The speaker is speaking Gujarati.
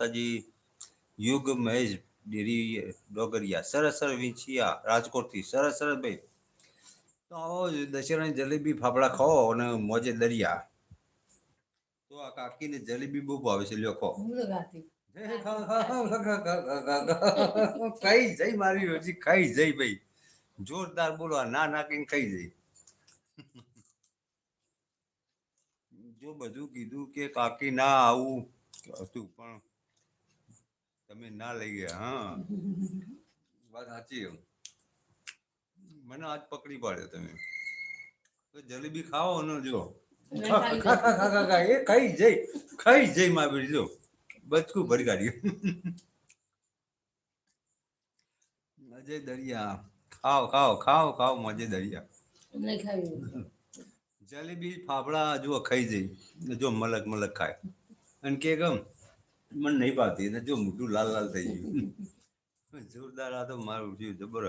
માતાજી યુગ મહેશ ડેરી ડોગરિયા સરસ સરસ વીંછિયા રાજકોટથી સરસ સરસ ભાઈ તો આવો દશેરાની જલેબી ફાફડા ખાઓ અને મોજે દરિયા તો આ કાકીને જલેબી બહુ ભાવે છે લ્યો ખો ખાઈ જઈ મારી રોજી ખાઈ જઈ ભાઈ જોરદાર બોલો ના નાખીને ખાઈ જઈ જો બધું કીધું કે કાકી ના આવું હતું પણ તમે ના લઈ ગયા હા વાત સાચી મને આજ પકડી પાડ્યો તમે તો જલેબી ખાઓ ને જો એ ખાઈ જઈ માં જો બચકું ભરી કાઢ્યું મજે દરિયા ખાઓ ખાઓ ખાઓ ખાઓ મજે દરિયા જલેબી ફાફડા જો ખાઈ જઈ જો મલક મલક ખાય અને કે ગમ મને નહીં પાતી જો મોઢું લાલ લાલ થઈ ગયું જોરદાર આ તો મારું જીવ જબર